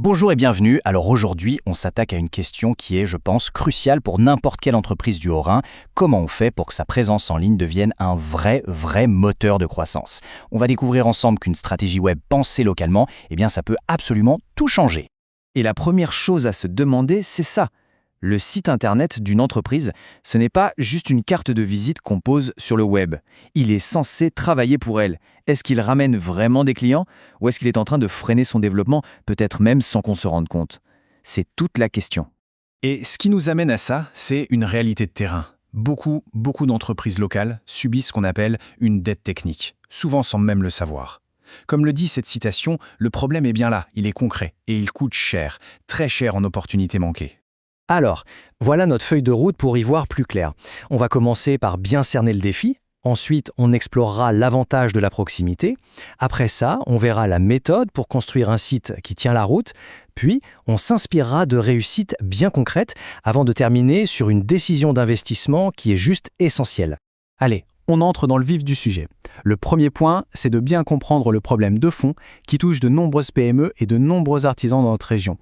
Bonjour et bienvenue. Alors aujourd'hui, on s'attaque à une question qui est, je pense, cruciale pour n'importe quelle entreprise du Haut-Rhin. Comment on fait pour que sa présence en ligne devienne un vrai moteur de croissance? On va découvrir ensemble qu'une stratégie web pensée localement, ça peut absolument tout changer. Et la première chose à se demander, c'est ça. Le site internet d'une entreprise, ce n'est pas juste une carte de visite qu'on pose sur le web. Il est censé travailler pour elle. Est-ce qu'il ramène vraiment des clients ou est-ce qu'il est en train de freiner son développement, peut-être même sans qu'on se rende compte? C'est toute la question. Et ce qui nous amène à ça, c'est une réalité de terrain. Beaucoup d'entreprises locales subissent ce qu'on appelle une dette technique, souvent sans même le savoir. Comme le dit cette citation, le problème est bien là, il est concret et il coûte cher, très cher en opportunités manquées. Alors, voilà notre feuille de route pour y voir plus clair. On va commencer par bien cerner le défi. Ensuite, on explorera l'avantage de la proximité. Après ça, on verra la méthode pour construire un site qui tient la route. Puis, on s'inspirera de réussites bien concrètes avant de terminer sur une décision d'investissement qui est juste essentielle. Allez, on entre dans le vif du sujet. Le premier point, c'est de bien comprendre le problème de fond qui touche de nombreuses PME et de nombreux artisans dans notre région.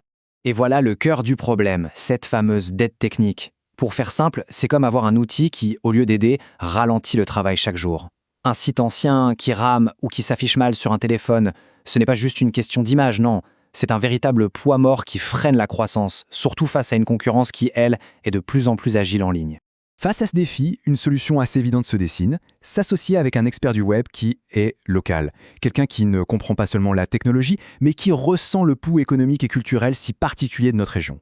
Et voilà le cœur du problème, cette fameuse dette technique. Pour faire simple, c'est comme avoir un outil qui, au lieu d'aider, ralentit le travail chaque jour. Un site ancien qui rame ou qui s'affiche mal sur un téléphone, ce n'est pas juste une question d'image, non. C'est un véritable poids mort qui freine la croissance, surtout face à une concurrence qui, elle, est de plus en plus agile en ligne. Face à ce défi, une solution assez évidente se dessine, s'associer avec un expert du web qui est local. Quelqu'un qui ne comprend pas seulement la technologie, mais qui ressent le pouls économique et culturel si particulier de notre région.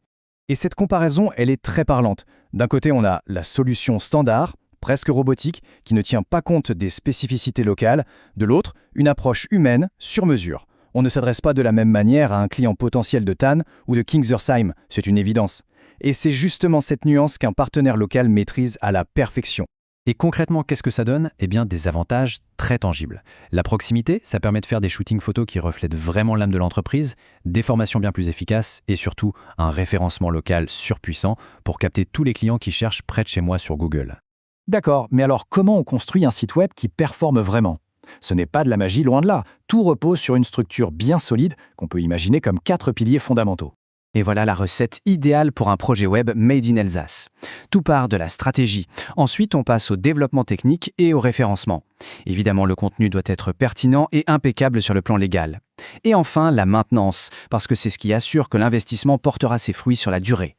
Et cette comparaison, elle est très parlante. D'un côté, on a la solution standard, presque robotique, qui ne tient pas compte des spécificités locales. De l'autre, une approche humaine, sur mesure. On ne s'adresse pas de la même manière à un client potentiel de Tann ou de Kingsersheim, c'est une évidence. Et c'est justement cette nuance qu'un partenaire local maîtrise à la perfection. Et concrètement, qu'est-ce que ça donne? Des avantages très tangibles. La proximité, ça permet de faire des shootings photos qui reflètent vraiment l'âme de l'entreprise, des formations bien plus efficaces et surtout un référencement local surpuissant pour capter tous les clients qui cherchent près de chez moi sur Google. D'accord, mais alors comment on construit un site web qui performe vraiment? Ce n'est pas de la magie, loin de là. Tout repose sur une structure bien solide qu'on peut imaginer comme 4 piliers fondamentaux. Et voilà la recette idéale pour un projet web made in Alsace. Tout part de la stratégie. Ensuite, on passe au développement technique et au référencement. Évidemment, le contenu doit être pertinent et impeccable sur le plan légal. Et enfin, la maintenance, parce que c'est ce qui assure que l'investissement portera ses fruits sur la durée.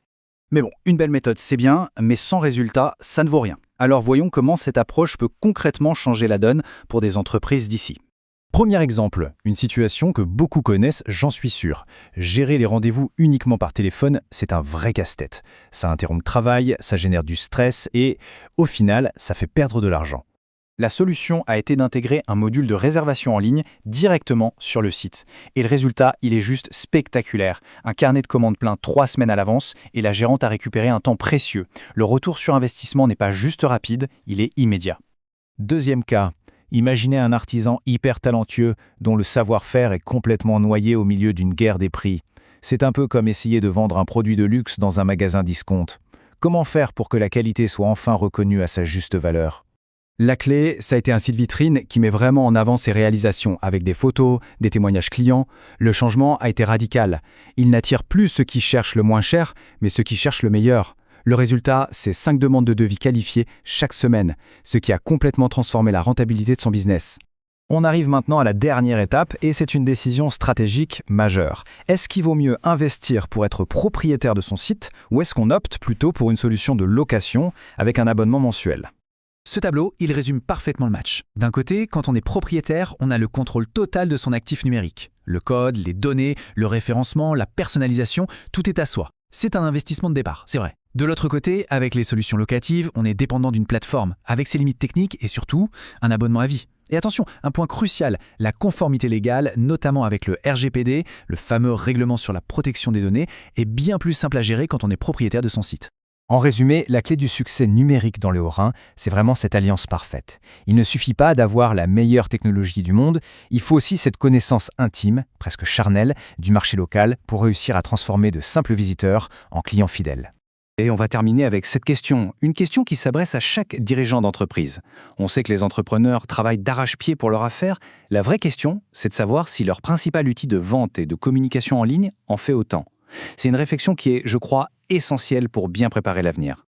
Mais bon, une belle méthode c'est bien, mais sans résultat, ça ne vaut rien. Alors voyons comment cette approche peut concrètement changer la donne pour des entreprises d'ici. Premier exemple, une situation que beaucoup connaissent, j'en suis sûr. Gérer les rendez-vous uniquement par téléphone, c'est un vrai casse-tête. Ça interrompt le travail, ça génère du stress et, au final, ça fait perdre de l'argent. La solution a été d'intégrer un module de réservation en ligne directement sur le site. Et le résultat, il est juste spectaculaire. Un carnet de commandes plein 3 semaines à l'avance et la gérante a récupéré un temps précieux. Le retour sur investissement n'est pas juste rapide, il est immédiat. Deuxième cas. Imaginez un artisan hyper talentueux dont le savoir-faire est complètement noyé au milieu d'une guerre des prix. C'est un peu comme essayer de vendre un produit de luxe dans un magasin discount. Comment faire pour que la qualité soit enfin reconnue à sa juste valeur? La clé, ça a été un site vitrine qui met vraiment en avant ses réalisations avec des photos, des témoignages clients. Le changement a été radical. Il n'attire plus ceux qui cherchent le moins cher, mais ceux qui cherchent le meilleur. Le résultat, c'est 5 demandes de devis qualifiées chaque semaine, ce qui a complètement transformé la rentabilité de son business. On arrive maintenant à la dernière étape et c'est une décision stratégique majeure. Est-ce qu'il vaut mieux investir pour être propriétaire de son site ou est-ce qu'on opte plutôt pour une solution de location avec un abonnement mensuel? Ce tableau, il résume parfaitement le match. D'un côté, quand on est propriétaire, on a le contrôle total de son actif numérique. Le code, les données, le référencement, la personnalisation, tout est à soi. C'est un investissement de départ, c'est vrai. De l'autre côté, avec les solutions locatives, on est dépendant d'une plateforme, avec ses limites techniques et surtout, un abonnement à vie. Et attention, un point crucial, la conformité légale, notamment avec le RGPD, le fameux règlement sur la protection des données, est bien plus simple à gérer quand on est propriétaire de son site. En résumé, la clé du succès numérique dans le Haut-Rhin, c'est vraiment cette alliance parfaite. Il ne suffit pas d'avoir la meilleure technologie du monde, il faut aussi cette connaissance intime, presque charnelle, du marché local pour réussir à transformer de simples visiteurs en clients fidèles. Et on va terminer avec cette question, une question qui s'adresse à chaque dirigeant d'entreprise. On sait que les entrepreneurs travaillent d'arrache-pied pour leur affaire. La vraie question, c'est de savoir si leur principal outil de vente et de communication en ligne en fait autant. C'est une réflexion qui est, je crois, essentielle pour bien préparer l'avenir.